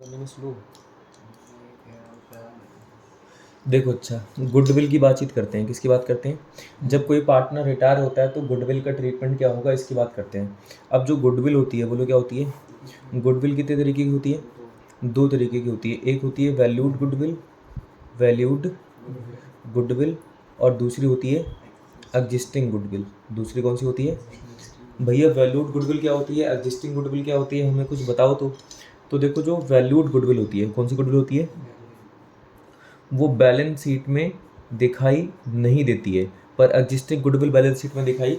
करने में स्लो। देखो अच्छा, गुडविल की बातचीत करते हैं। किसकी बात करते हैं? जब कोई पार्टनर रिटायर होता है तो गुडविल का ट्रीटमेंट क्या होगा, इसकी बात करते हैं। अब जो गुडविल होती है, बोलो क्या होती है? गुडविल कितने तरीके की होती है? दो तरीके की होती है। एक होती है वैल्यूड गुडविल, वैल्यूड गुडविल, और दूसरी होती है एग्जिस्टिंग गुडविल। दूसरी कौन सी होती है भैया? वैल्यूड गुडविल क्या होती है, एग्जिस्टिंग गुडविल क्या होती है, हमें कुछ बताओ तो देखो, जो वैल्यूड गुडविल होती है, कौन सी गुडविल होती है? वो बैलेंस शीट में दिखाई नहीं देती है, पर एग्जिस्टिंग गुडविल बैलेंस शीट में दिखाई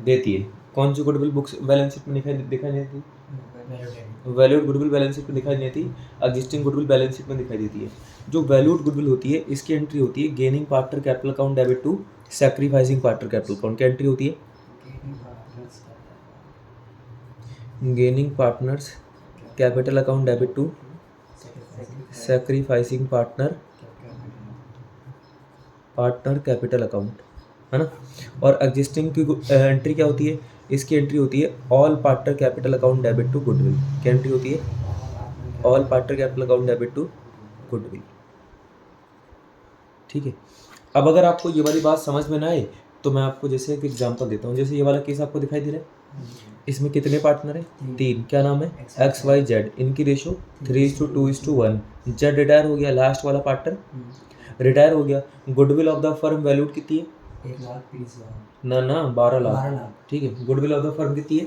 देती है। कौन सी गुडविल बुक्स बैलेंस शीट में दिखाई नहीं देती? वैल्यूड गुडविल बैलेंस शीट में दिखाई नहीं देती, एग्जिस्टिंग गुडविल बैलेंस शीट में दिखाई देती है। जो वैल्यूड गुडविल होती है, इसकी एंट्री होती है gaining partner capital account debit to sacrificing partner capital account. क्या एंट्री होती है? Gaining partners capital account debit to sacrificing partner capital account, है ना। और एग्जिस्टिंग की एंट्री क्या होती है? इसकी एंट्री होती है all partner capital account debit to goodwill. क्या एंट्री होती है? All partner capital account debit to goodwill. ठीक है। अब अगर आपको ये वाली बात समझ में ना आए तो मैं आपको जैसे एक एग्जांपल देता हूँ। जैसे ये वाला केस आपको दिखाई दे रहा है, इसमें कितने पार्टनर है? तीन। क्या नाम है? X Y Z. इनकी रेशो 3:2:1। जेड रिटायर हो गया, लास्ट वाला पार्टनर रिटायर हो गया। Goodwill of the firm valued कितनी है? 1,20,000 ना 12 लाख। ठीक है, गुडविल ऑफ द फर्म कितनी है?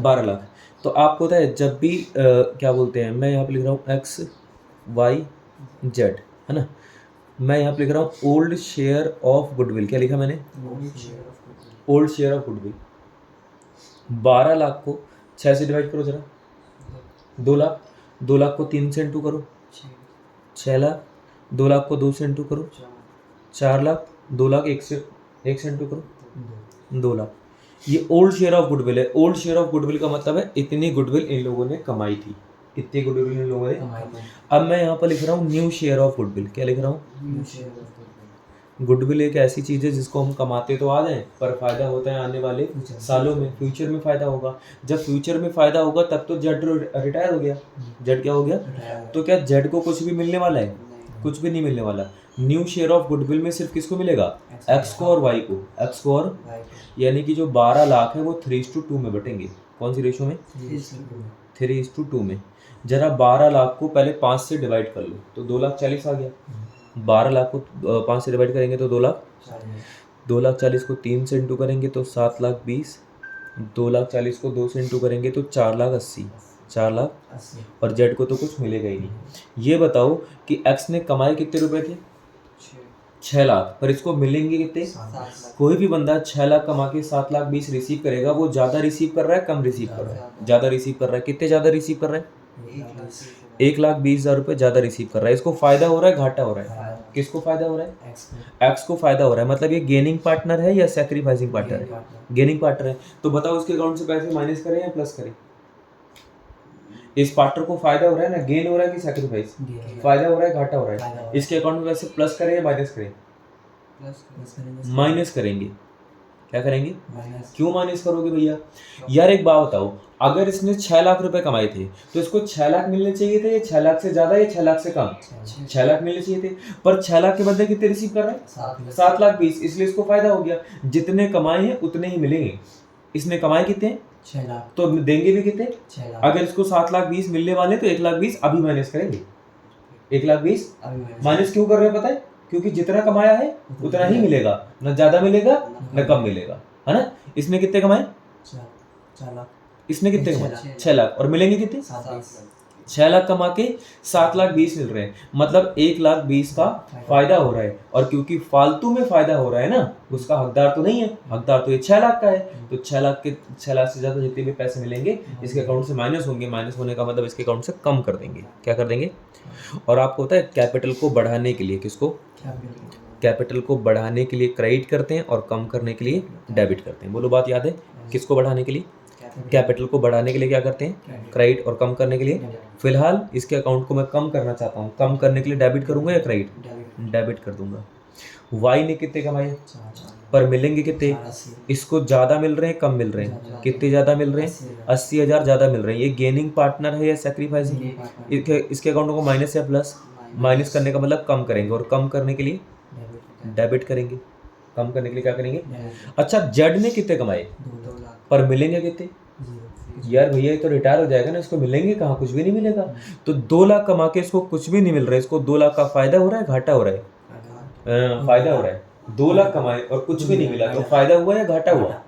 12 लाख। तो आपको पता है जब भी क्या बोलते हैं, मैं यहाँ पे लिख रहा हूँ एक्स वाई जेड, है ना। मैं यहाँ पे लिख रहा हूँ ओल्ड शेयर ऑफ गुडविल। क्या लिखा मैंने? Old share of goodwill. 12 lakh को 6 से डिवाइड करो जरा। 2 लाख। 2 लाख को 3 से इंटू करो, 6 लाख। 2 लाख को 2 से इंटू करो, 4 लाख। 2 लाख 1 से इंटू करो, 2 लाख। ये ओल्ड शेयर ऑफ गुडविल है। ओल्ड शेयर ऑफ गुडविल का मतलब है इतनी गुडविल इन लोगों ने कमाई थी, इतनी गुडविल इन लोगों ने। अब मैं यहाँ पर लिख रहा हूँ न्यू शेयर ऑफ गुडविल। क्या लिख रहा हूँ? गुडविल एक ऐसी चीज़ है जिसको हम कमाते तो आ जाएं, पर फायदा होता है आने वाले सालों में, फ्यूचर में फायदा होगा। जब फ्यूचर में फायदा होगा तब तो जेड रिटायर हो गया। जेड क्या हो गया? तो क्या जेड को कुछ भी मिलने वाला है? कुछ भी नहीं मिलने वाला। न्यू शेयर ऑफ गुडविल में सिर्फ किसको मिलेगा? एक्स को और वाई को। एक्स को और, यानी कि जो 12 लाख है वो 3:2 में बटेंगे। कौन सी रेशो में? 3:2 में। जरा 12 लाख को पहले 5 से डिवाइड कर लो तो 2,40,000 आ गया। 12 लाख को 5 से डिवाइड करेंगे तो 2,40,000 को 3 से इंटू करेंगे तो 7,20,000। 2,40,000 को 2 से इंटू करेंगे तो 4,80,000। 4,80,000। और जेड को तो कुछ मिलेगा ही नहीं। ये बताओ कि एक्स ने कमाए कितने रुपए थे? 6 लाख। पर इसको मिलेंगे कितने? कोई भी बंदा 6 लाख कमा के 7,20,000 रिसीव करेगा, वो ज़्यादा रिसीव कर रहा है कम रिसीव कर रहा है? ज़्यादा रिसीव कर रहा है। कितने ज़्यादा रिसीव कर रहा है? 1,20,000 रुपये ज़्यादा रिसीव कर रहा है। इसको फायदा हो रहा है घाटा हो रहा है? किसको फायदा हो रहा है? एक्स को फायदा हो रहा है। मतलब ये गेनिंग पार्टनर है या सैक्रिफाइसिंग पार्टनर है? गेनिंग पार्टनर है। तो बताओ इसके अकाउंट से पैसे माइनस करें या प्लस करें? इस पार्टनर को फायदा हो रहा है ना, गेन हो रहा है कि सैक्रिफाइस? फायदा हो रहा है घाटा हो रहा है? इसके अकाउंट में पैसे प्लस करें या माइनस करें? माइनस करेंगे। क्या करेंगे? क्यों माइनस करोगे भैया? यार एक बात बताओ, अगर इसने 6 लाख रुपए कमाए थे तो इसको 6 लाख मिलने चाहिए थे, या 6 लाख से ज्यादा या 6 लाख से कम? 6 लाख मिलने चाहिए थे। पर 6 लाख के बदले कितने रिसीव कर रहे हैं? 7,20,000। इसलिए इसको फायदा हो गया। जितने कमाए हैं उतने ही मिलेंगे। इसने कमाए कितने? 6 लाख। तो देंगे भी कितने? 6 लाख। अगर इसको 7,20,000 मिलने वाले तो 1,20,000 अभी माइनस करेंगे। 1,20,000 माइनस क्यों कर रहे हैं पता है? क्योंकि जितना कमाया है उतना ही मिलेगा, न ज्यादा मिलेगा न कम मिलेगा, है ना। इसने कितने कमाए? 4 लाख। इसने कितने कमाए? 6 लाख। और मिलेंगे कितने? 6 लाख कमा के 7,20,000 मिल रहे हैं। मतलब 1,20,000 का फायदा हो रहा है। और क्योंकि फालतू में फायदा हो रहा है ना, उसका हकदार तो नहीं है, हकदार तो ये 6 लाख का है। तो 6 लाख से ज्यादा जितने भी पैसे मिलेंगे इसके अकाउंट से माइनस होंगे। माइनस होने का मतलब इसके अकाउंट से कम कर देंगे। क्या कर देंगे? और आपको पता है कैपिटल को बढ़ाने के लिए किसको? कैपिटल को बढ़ाने के लिए क्रेडिट करते हैं और कम करने के लिए डेबिट करते हैं। बोलो बात याद है? किसको बढ़ाने के लिए? कैपिटल को बढ़ाने के लिए क्या करते हैं? क्रेडिट। और कम करने के लिए? फिलहाल इसके अकाउंट को मैं कम करना चाहता हूँ, कम करने के लिए डेबिट करूंगा या क्रेडिट? डेबिट कर दूंगा। वाई ने कितने कमाए चार पर मिलेंगे कितने, 80 इसको ज़्यादा मिल रहे हैं कम मिल रहे हैं, कितने ज़्यादा मिल रहे हैं, 80,000 ज़्यादा मिल रहे हैं। ये गेनिंग पार्टनर है या सेक्रीफाइसिंग, गेनिंग पार्टनर इसके अकाउंट को माइनस या प्लस, माइनस करने का मतलब कम करेंगे, और कम करने के लिए डेबिट करेंगे, कम करने के लिए क्या करेंगे। अच्छा जेड ने कितने कमाए 2 लाख पर मिलेंगे कितने, यार भैया ये तो रिटायर हो जाएगा ना, इसको मिलेंगे कहाँ, कुछ भी नहीं मिलेगा। तो 2 लाख कमा के इसको कुछ भी नहीं मिल रहा है, इसको 2 लाख का फायदा हो रहा है घाटा हो रहा है, फायदा हो रहा है। 2 लाख कमाए और कुछ भी नहीं मिला तो फायदा हुआ या घाटा हुआ,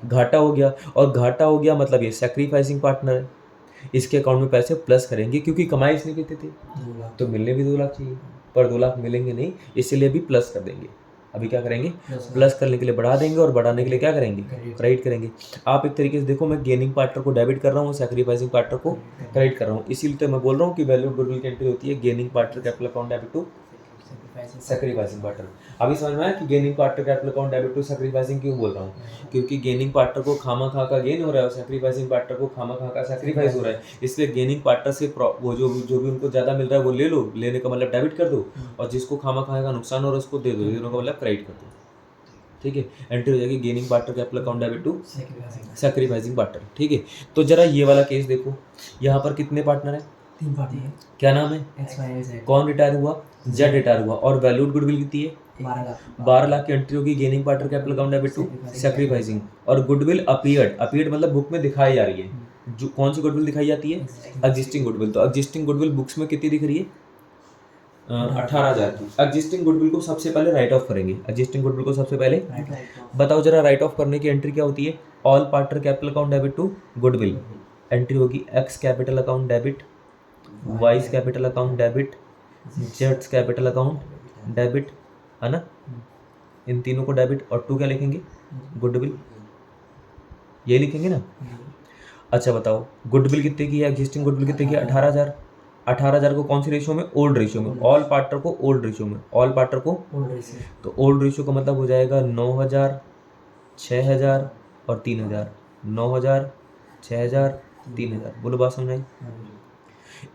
घाटा हो गया। और घाटा हो गया मतलब ये सैक्रिफाइसिंग पार्टनर है, इसके अकाउंट में पैसे प्लस करेंगे क्योंकि कमाए इसने कितने थे, 2 लाख तो मिलने भी 2 लाख चाहिए, पर 2 लाख मिलेंगे नहीं, इसीलिए भी प्लस कर देंगे। अभी क्या करेंगे, प्लस करने के लिए बढ़ा देंगे, और बढ़ाने के लिए क्या करेंगे, क्रेडिट करेंगे। आप एक तरीके से देखो, मैं गेनिंग पार्टनर को डेबिट कर रहा हूँ, सैक्रिफाइसिंग पार्टनर को क्रेडिट कर रहा हूँ, इसीलिए तो मैं बोल रहा हूँ कि वैल्यू गुडविल की एंट्री होती है gaining partner capital account debit to sacrificing partner. अभी समझ में आया कि gaining partner capital account debit to sacrificing क्यों बोल रहा हूँ, क्योंकि गेनिंग पार्टनर को खामा खा का गेन हो रहा है और सैक्रिफाइसिंग पार्टनर को खामा खा का सैक्रिफाइस हो रहा है, इसलिए गेनिंग पार्टनर से वो जो भी उनको ज़्यादा मिल रहा है वो ले लो, लेने का मतलब डेबिट कर दो, और जिसको खामा खा का नुकसान हो रहा है उसको दे दो, दोनों का मतलब क्रेडिट कर दो। ठीक है, एंट्री हो जाएगी gaining partner capital account debit to sacrificing partner. ठीक है, तो जरा ये वाला केस देखो, यहाँ पर कितने पार्टनर है, 3 पार्टनर क्या नाम है, एक्स वाई जेड कौन रिटायर हुआ, जेड रिटायर हुआ, और वैल्यूड गुडविल कितनी है 12 लाख 12 लाख की एंट्री होगी gaining partner capital account debit to sacrificing. और गुडविल अपीयर्ड मतलब बुक में दिखाई जा रही है, जो कौन सी गुडविल दिखाई जाती है, एग्जिस्टिंग गुडविल। तो एग्जिस्टिंग गुडविल बुक्स में कितनी दिख रही है, 18,000 की। एग्जिस्टिंग गुडविल को सबसे पहले राइट ऑफ करेंगे, एग्जिस्टिंग गुडविल को सबसे पहले बताओ जरा, राइट ऑफ करने की एंट्री क्या होती है, all partner capital account debit to goodwill, entry होगी X capital account debit, Y's capital account debit, जेड्स कैपिटल अकाउंट डेबिट, है ना, इन तीनों को डेबिट, और टू क्या लिखेंगे, गुडविल, ये लिखेंगे ना। अच्छा बताओ गुडविल कितने की है, एग्जिस्टिंग गुडविल कितने की है, 18,000। 18,000 को कौन सी रेशियो में, ओल्ड रेशियो में, ऑल पार्टनर को ओल्ड रेशियो में, ऑल पार्टनर को, तो ओल्ड रेशियो का मतलब हो जाएगा 9,000, 6,000 और 3,000, 9,000, 6,000, 3,000। बोलो बात समझ आई।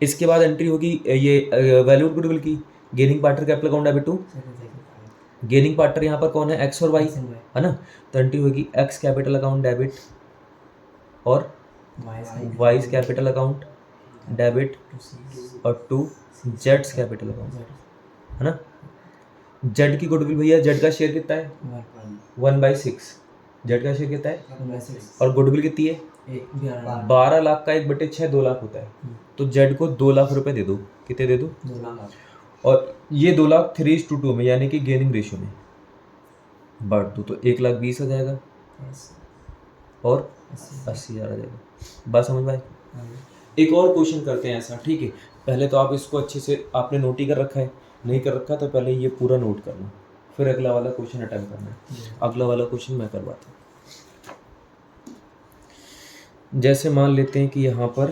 इसके बाद एंट्री होगी ये वैल्यूड गुडविल की, gaining partner capital account debit to, gaining partner यहाँ पर कौन है, एक्स और वाई, है ना, तो एंट्री होगी एक्स कैपिटल अकाउंट डेबिट और वाइस कैपिटल अकाउंट डेबिट और टू जेड्स कैपिटल अकाउंट, है ना। जेड की गुडविल भैया, जेड का शेयर कितना है, 1/6, जेड का शेयर कितना है, और गुडविल कितनी है, 12 लाख का 1/6 2 लाख होता है, तो जेड को 2 लाख रुपए दे दो, कितने दे दो, 2 लाख, और ये 2 लाख 3:2 में यानी कि गेनिंग रेशियो में बांट दो, तो 1,20,000 आ जाएगा और 80,000 आ जाएगा। बात समझ में आई। एक और क्वेश्चन करते हैं ऐसा, ठीक है, पहले तो आप इसको अच्छे से आपने नोट ही कर रखा है, नहीं कर रखा तो पहले ये पूरा नोट करना, फिर अगला वाला क्वेश्चन अटेम्प्ट करना है। अगला वाला क्वेश्चन मैं करवाता हूँ। जैसे मान लेते हैं कि यहाँ पर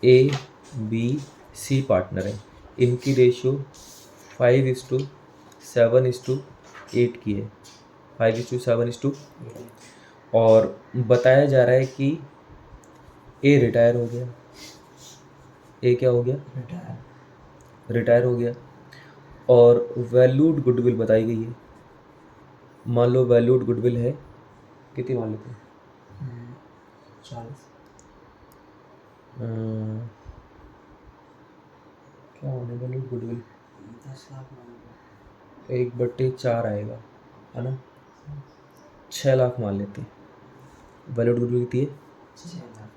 ABC पार्टनर है, इनकी रेशियो 5:7:8 की है, 5:7:8, और बताया जा रहा है कि ए रिटायर हो गया, ए क्या हो गया, रिटायर हो गया, और वैल्यूड गुडविल बताई गई है। मान लो वैल्यूड गुडविल है कितनी, मान लेते हैं 40, क्या होने वैल्यूड गुडविल 10 लाख 1/4 आएगा, है ना, 6 लाख मान लेते हैं वैल्यूड गुडविल कितनी है, 6 लाख,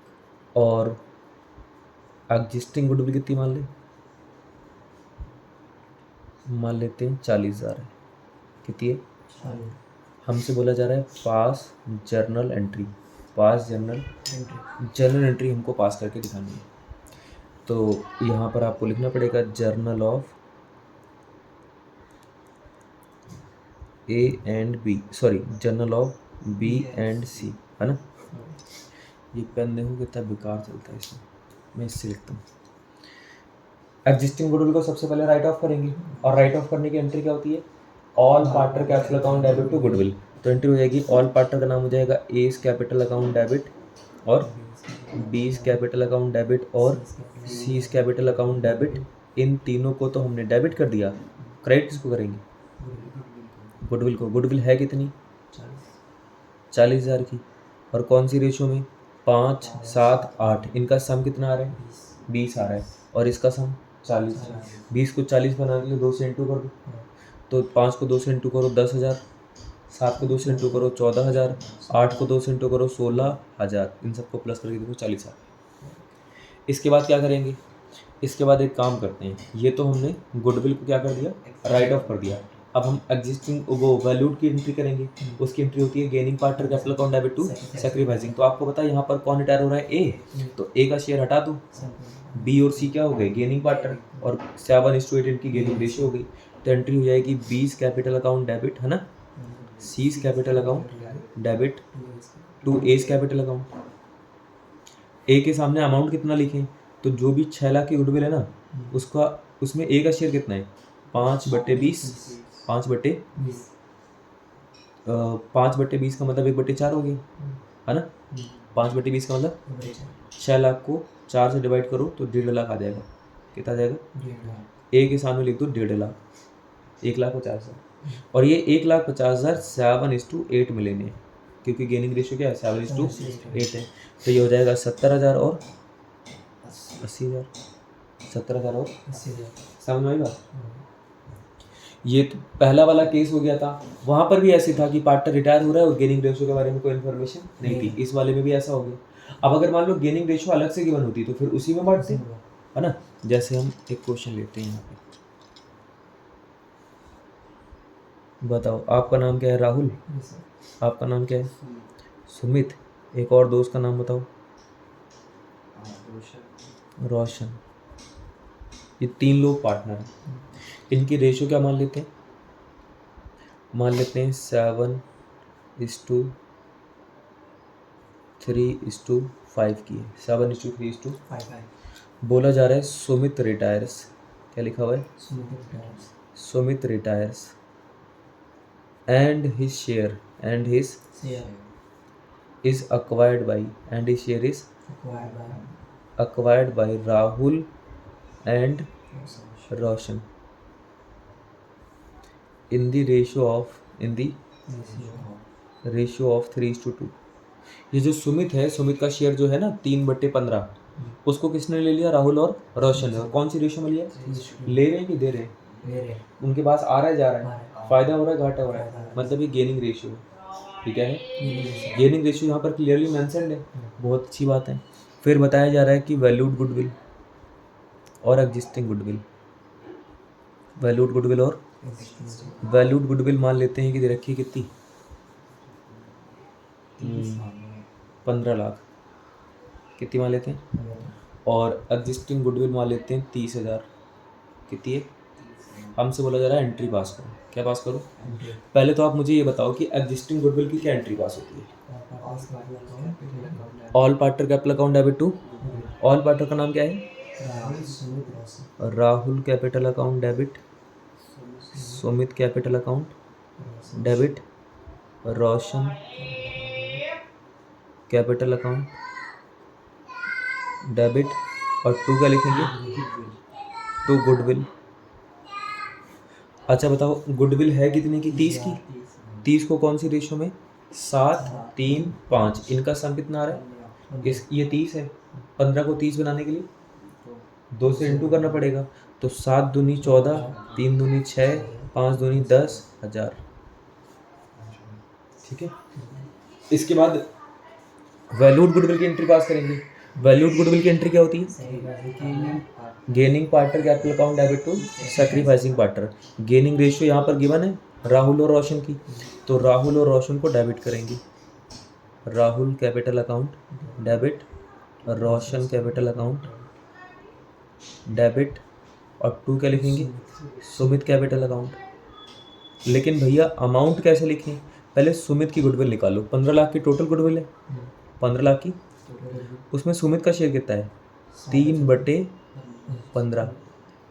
और एग्जिस्टिंग गुडविल कितनी मान लेते हैं 40,000 है, कितनी है, 40 हमसे बोला जा रहा है पास जर्नल एंट्री, पास जर्नल एंट्री हमको पास करके दिखानी है। तो यहाँ पर आपको लिखना पड़ेगा journal of journal of B&C, है ना। ये पेन देखो कितना बेकार चलता है इसमें, मैं इससे लिखता हूँ। एग्जिस्टिंग गुडविल को सबसे पहले राइट ऑफ करेंगे, और राइट ऑफ करने की एंट्री क्या होती है, all partner capital account debit to goodwill, तो एंट्री हो जाएगी, ऑल पार्टनर का नाम हो जाएगा एस कैपिटल अकाउंट डेबिट और बीस कैपिटल अकाउंट डेबिट और सीज कैपिटल अकाउंट डेबिट। इन तीनों को तो हमने डेबिट कर दिया, क्रेडिट किसको करेंगे? गुडविल को। गुडविल है कितनी? 40 40,000 की। और कौन सी रेशो में? 5, 7, 8। इनका सम कितना आ रहा है? 20 आ रहा है। और इसका सम 40। 20 को 40 बनाने के लिए 2 से इंटू कर दो। तो 5 को 2 से इंटू करो 10,000, 7 को 2 से इंटू करो 14,000, 8 को 2 से इंटू करो 16,000। इन सबको प्लस करके देखो 40,000। इसके बाद क्या करेंगे? इसके बाद एक काम करते हैं, ये तो हमने गुडविल को क्या कर दिया? राइट ऑफ कर दिया। अब हम एग्जिस्टिंग वो वैल्यूड की एंट्री करेंगे। उसकी एंट्री होती है gaining partner capital account debit to sacrificing. तो आपको पता है यहाँ पर कौन रिटायर हो रहा है? ए। तो ए का शेयर हटा दो। बी और सी क्या हो गए? Gaining partner. और 7:8 इनकी गेनिंग रेशियो हो गई। तो एंट्री हो जाएगी बीस कैपिटल अकाउंट डेबिट, है ना, C's capital account debit to S capital account. A के सामने अमाउंट कितना लिखें? तो जो भी 6 लाख की गुडविल है ना, उसका उसमें ए का शेयर कितना है? 5/20। 5/20 का मतलब 1/4 हो गई, है ना। 5/20 का मतलब 6 लाख को 4 से डिवाइड करो तो 1.5 लाख आ जाएगा। कितना आ जाएगा? ए के सामने लिख दो 1.5 लाख, 1,50,000। और ये 1,50,000 7:8 में लेने हैं, क्योंकि गेनिंग रेशियो क्या है? 7:8 है। तो ये हो जाएगा 70,000 और 80,000। 70,000 और 80,000। समझ में आई बात? ये तो पहला वाला केस हो गया था। वहाँ पर भी ऐसे था कि पार्टनर रिटायर हो रहा है और गेनिंग रेशियो के बारे में कोई इन्फॉर्मेशन नहीं थी। इस वाले में भी ऐसा हो गया। अब अगर मान लो गेनिंग रेशियो अलग से गिवन होती तो फिर उसी में बांटते, है ना। जैसे हम एक क्वेश्चन लेते हैं यहाँ पे, बताओ आपका नाम क्या है? राहुल। आपका नाम क्या है? सुमित। एक और दोस्त का नाम बताओ। रोशन। ये 3 लोग पार्टनर हैं। इनकी रेशियो क्या मान लेते हैं? मान लेते हैं 7:3:5 की है। 7:3:5। बोला जा रहा है सुमित रिटायर्स। क्या लिखा हुआ है? Sumit retires and his share is acquired by Rahul and Roshan in the ratio of 3:2। ये जो सुमित है, सुमित का शेयर जो है ना 3/15, उसको किसने ले लिया? राहुल और रोशन ने। और कौन सी रेशियो में लिया? ले रहे हैं कि दे रहे हैं? उनके पास आ रहा है, जा रहा है, फायदा हो रहा है, घाटा हो रहा है, मतलब ये गेनिंग रेशियो है। ठीक है, गेनिंग रेशियो यहाँ पर क्लियरली मेंशन्ड है। बहुत अच्छी बात है। फिर बताया जा रहा है कि वैल्यूड गुडविल और एग्जिस्टिंग गुडविल। वैल्यूड गुडविल और वैल्यूड गुडविल मान लेते हैं कि दे रखी कितनी? 15 लाख। कितनी मान लेते हैं? और एग्जिस्टिंग गुडविल मान लेते हैं 30,000। कितनी है? हमसे बोला जा रहा है एंट्री पास करो। क्या पास करो? पहले तो आप मुझे ये बताओ कि एग्जिस्टिंग गुडविल की क्या एंट्री पास होती है? All partner capital account debit to. All partner का नाम क्या है? Rahul capital account debit, Sumit capital account debit, Roshan capital account debit, और 2 क्या लिखेंगे? 2 गुडविल। अच्छा बताओ, गुडविल है कितने की? 30 की। 30 को कौन सी रेशियो में? 7:3:5। इनका सम कितना आ रहा है? ये 30 है। 15 को 30 बनाने के लिए 2 से इंटू करना पड़ेगा। तो 7 दूनी 14, 3 दूनी 6, 5 दूनी 10,000। ठीक है। इसके बाद वैल्यूड गुडविल की एंट्री पास करेंगे। वैल्यूड गुडविल की एंट्री क्या होती है? Gaining partner capital account debit to sacrificing partner. Gaining ratio यहाँ पर गिवन है राहुल और रोशन की, तो राहुल और रोशन को डेबिट करेंगे। Rahul capital account debit, Roshan capital account debit, और 2 क्या लिखेंगे? Sumit capital account. लेकिन भैया अमाउंट कैसे लिखें? पहले सुमित की गुडविल निकालो। 15 लाख की टोटल गुडविल है। 15 लाख की, उसमें सुमित का शेयर कितना है? 3/15,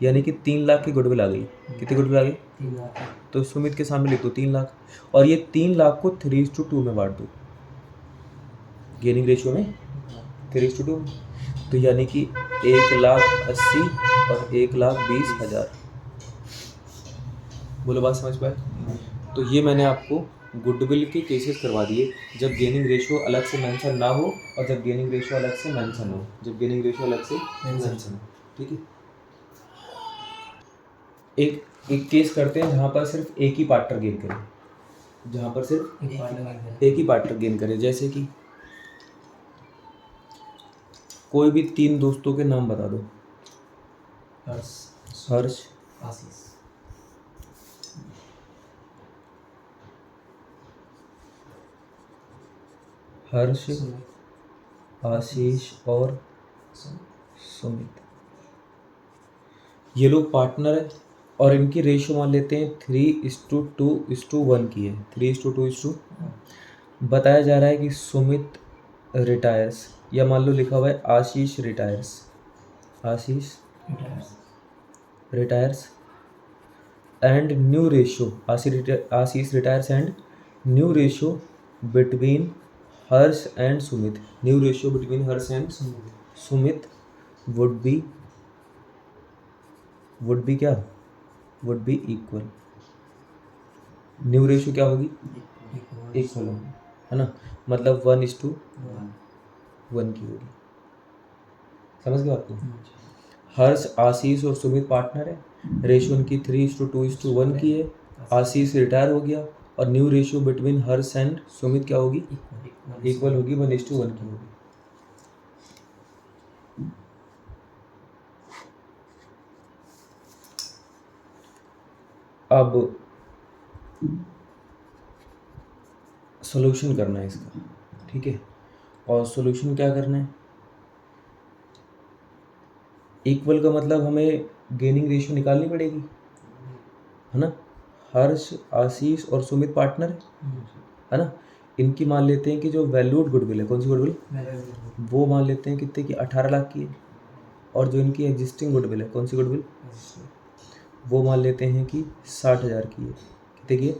यानी कि 3 लाख की गुडविल आ गई। कितनी गुडविल आ गई? 3 लाख। तो सुमित के सामने लिख दो 3 लाख, और ये 3 लाख को 3:2 में बांट दो। गेनिंग रेशियो में 3:2, तो यानी कि 1,80,000 और 1,20,000। बोलो बात समझ पाए? तो ये मैंने आपको गुडविल के केसेस करवा दिए जब गेनिंग रेशियो अलग से मेंशन ना हो और जब गेनिंग रेशियो अलग से मेंशन हो, जब गेनिंग रेशियो अलग से मेंशन हो, ठीक है। एक एक केस करते हैं जहाँ पर सिर्फ एक ही पार्टनर गेन करे, जहाँ पर सिर्फ एक ही पार्टनर गेन करे। जैसे कि कोई भी 3 दोस्तों के नाम बता दो। हर्ष, आशीष, हर्ष, आशीष और सुमित, ये लोग पार्टनर है और इनकी रेशियो मान लेते हैं 3:2:1 की है। 3:2:1 बताया जा रहा है कि सुमित रिटायर्स, या मान लो लिखा हुआ है Ashish retires, Ashish retires and new ratio, Ashish retires and new ratio between Harsh and Sumit, new ratio between Harsh and Sumit would be क्या, would be equal. New ratio क्या होगी, इक्वल होगी, है ना, मतलब 1:1 की होगी। समझ गए आपको? हर्ष, आशीष और सुमित पार्टनर है, रेशियो उनकी 3:2:1 की है। आशीष रिटायर हो गया और new ratio between Harsh and Sumit क्या होगी, इक्वल होगी, 1:1 की होगी। अब सॉल्यूशन करना है इसका, ठीक है। और सॉल्यूशन क्या करना है, इक्वल का मतलब हमें गेनिंग रेशियो निकालनी पड़ेगी, है ना। हर्ष, आशीष और सुमित पार्टनर है ना। इनकी मान लेते हैं कि जो वैल्यूड गुडविल है, कौन सी गुडविल, वो मान लेते हैं कितने की, 18 लाख की है। और जो इनकी एग्जिस्टिंग गुडविल है, कौन सी गुडविल, वो मान लेते हैं कि 60,000 की है। कितने की है,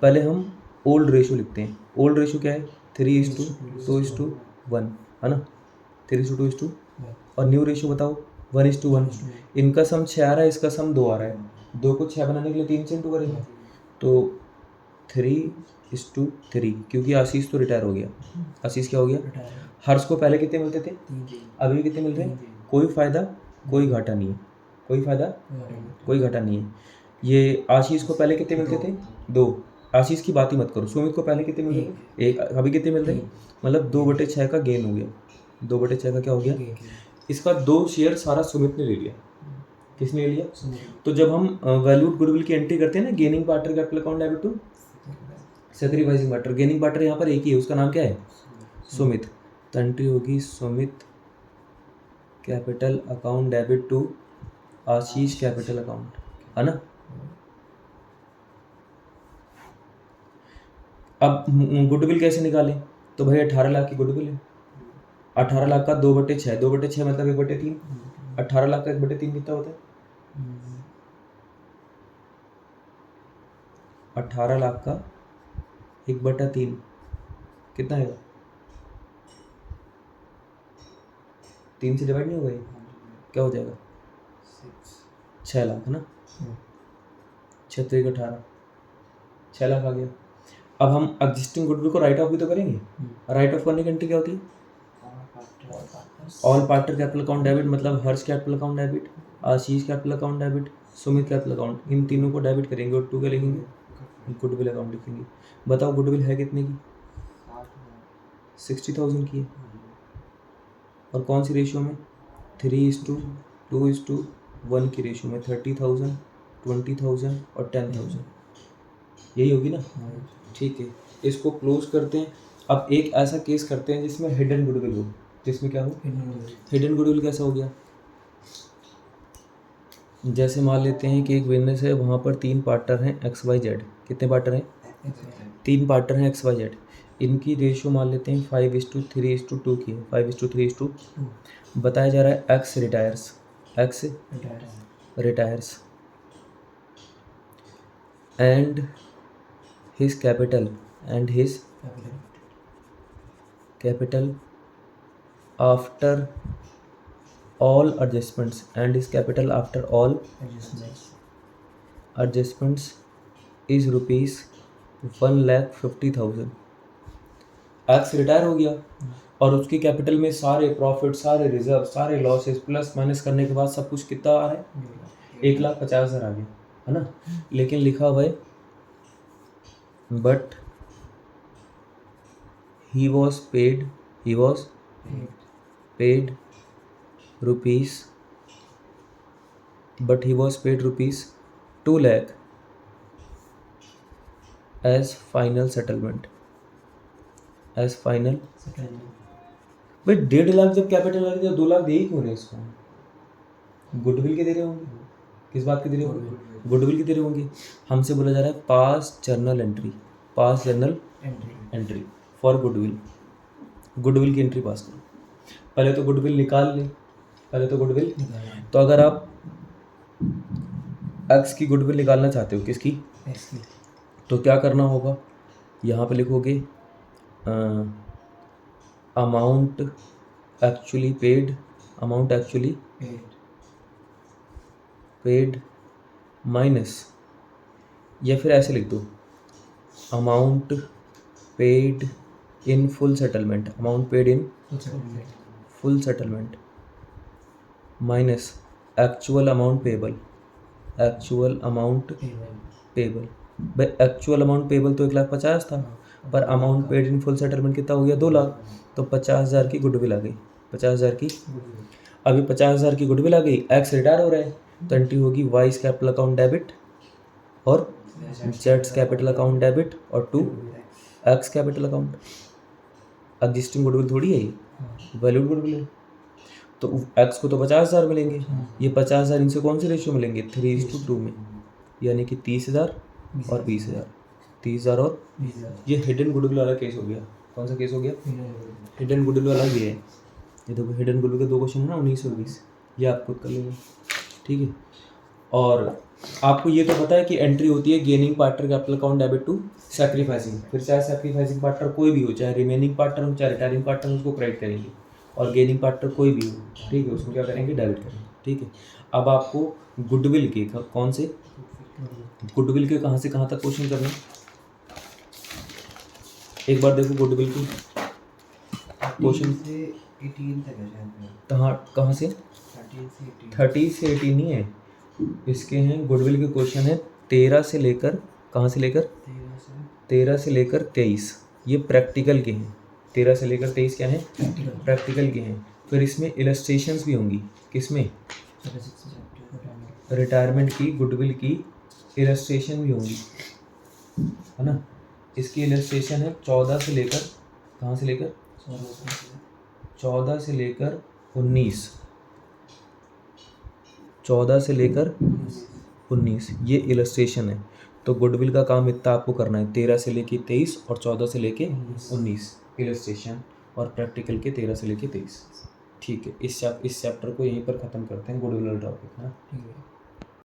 पहले हम ओल्ड रेशियो लिखते हैं। ओल्ड रेशियो क्या है, 3:2:1, है ना, 3:2:1। और न्यू रेशियो बताओ, 1:1। इनका सम 6 आ रहा है, इसका सम 2 आ रहा है। 2 को 6 बनाने के लिए 3 से इंटू करेंगे, तो 3:3, क्योंकि आशीष तो रिटायर हो गया। आशीष क्या हो गया, हर्ष को पहले कितने मिलते थे, अभी कितने मिल रहे हैं, कोई फ़ायदा कोई घाटा नहीं है, कोई फ़ायदा कोई घाटा नहीं है। ये आशीष को पहले कितने मिलते थे, 2। आशीष की बात ही मत करो, सुमित को पहले कितने मिल रहे थे, 1। अभी कितने मिल रहे हैं, मतलब 2/6 का गेन हो गया, 2/6 का क्या हो गया। इसका 2 शेयर सारा सुमित ने ले लिया। किसने ले लिया, तो जब हम वैल्यूड गुडविल की एंट्री करते हैं ना, gaining partner capital account debit to sacrificing partner, gaining partner यहाँ पर एक ही है, उसका नाम क्या है, सुमित। तो एंट्री होगी Sumit capital account debit to Ashish capital account, है ना। अब गुडविल कैसे निकालें, तो भाई 18 लाख की गुडविल है। 18 लाख का 2/6, 2/6 मतलब 1/3। 18 लाख का 1/3 कितना होता है, 18 लाख का 1/3 कितना है, 3 से डिवाइड नहीं होगा, ये क्या हो जाएगा, 6 लाख, है ना। 6 तो 18, 6 लाख आ गया। अब हम एग्जिस्टिंग गुडविल को राइट ऑफ भी तो करेंगे। राइट ऑफ करने की एंट्री क्या होती है, all partner capital account debit, मतलब Harsh capital account debit, Ashish capital account debit, Sumit capital account, इन तीनों को डेबिट करेंगे और 2 क्या लिखेंगे, गुडविल अकाउंट लिखेंगे। बताओ गुडविल है कितने की, 60,000 की है। और कौन सी रेशियो में, 3:2:1 की रेशियो में, 30,000, 20,000 और 10,000, यही होगी ना। ठीक है, इसको क्लोज करते हैं। अब एक ऐसा केस करते हैं जिसमें हिडन गुडविल हो, जिसमें क्या हो, हिडन गुडविल कैसा हो गया, जैसे मान लेते हैं कि एक बिजनेस है, वहाँ पर 3 पार्टनर हैं XYZ। कितने पार्टनर हैं, 3 पार्टनर हैं XYZ। इनकी रेशियो मान लेते हैं 5:3:2 की है, 5:3:2। बताया जा रहा है X retires, X retires and his capital, and his capital after all adjustments, and his capital after all adjustments is ₹1,50,000। X retire हो गया और उसकी कैपिटल में सारे प्रॉफिट, सारे रिजर्व, सारे लॉसेस प्लस माइनस करने के बाद सब कुछ कितना आ रहा है? 1,50,000 आ गया, है ना। लेकिन लिखा हुआ है but he was paid rupees 2 lakh as final settlement, as final। भाई 1.5 लाख जब कैपिटल लग गया 2 लाख दे ही क्यों रहे इसको? गुडविल के दे रहे होंगे। किस बात के दे रहे होंगे? गुडविल के दे रहे होंगे। हमसे बोला जा रहा है पास journal entry for goodwill. Goodwill की एंट्री पास करो। पहले तो गुडविल निकाल ले। तो अगर आप एक्स की गुडविल निकालना चाहते हो, किसकी? तो क्या करना होगा? यहाँ पे लिखोगे अमाउंट एक्चुअली पेड माइनस, या फिर ऐसे लिख दो amount paid in full settlement, minus actual amount payable. भाई एक्चुअल अमाउंट पेबल तो 1,50,000 था, पर amount paid in full settlement कितना हो गया? 2 लाख। तो 50,000 की गुडविल आ गई। 50,000 की, अभी 50,000 की गुडविल आ गई। एक्स रिटायर हो रहा है तो एंट्री होगी वाइस कैपिटल अकाउंट डेबिट और जेड्स कैपिटल अकाउंट डेबिट और to X capital account. Existing goodwill थोड़ी है ये, वैल्यूड गुडविल है। तो एक्स को तो 50,000 मिलेंगे, ये 50,000 इनसे कौन से रेशियो मिलेंगे? 3:2 में, यानी कि 30,000 और 20,000, 30,000 और ये हिडन गुडविल वाला केस हो गया। कौन सा केस हो गया? हिडन गुडविल वाला ये है। ये देखो हिडन गुडविल के 2 क्वेश्चन है ना, 19 और 20, ये आप खुद कर लेंगे, ठीक है। और आपको ये तो पता है कि एंट्री होती है gaining partner capital account debit to sacrificing. फिर चाहे सैक्रिफाइसिंग पार्टनर कोई भी हो, चाहे रिमेनिंग पार्टनर हो, चाहे रिटायरिंग पार्टनर हो, उसको क्रेडिट करेंगे। और गेनिंग पार्टनर कोई भी हो, ठीक है, उसको क्या करेंगे? डेबिट करेंगे, ठीक है। अब आपको गुडविल के कौन से गुडविल के कहाँ से कहाँ तक क्वेश्चन करना है? एक बार देखो गुडविल की क्वेश्चन कहाँ से? 30 से 18 नहीं है इसके, हैं गुडविल के क्वेश्चन है 13 से लेकर, कहाँ से लेकर? 13 से लेकर 23। ये प्रैक्टिकल के हैं। 13 से लेकर 23 क्या है? प्रैक्टिकल के हैं। फिर इसमें इलस्ट्रेशंस भी होंगी। किसमें? रिटायरमेंट की गुडविल की इलस्ट्रेशन भी होंगी, है ना। इसकी इलस्ट्रेशन है 14 से लेकर, कहाँ से लेकर? 14 से लेकर 19, 14 से लेकर 19 ये इलस्ट्रेशन है। तो गुडविल का काम इतना आपको करना है, 13 से लेके 23 और 14 से लेके 19 इलस्ट्रेशन, और प्रैक्टिकल के 13 से लेके 23, ठीक है। इस चैप्टर को यहीं पर ख़त्म करते हैं, गुडविल टॉपिक, है ना।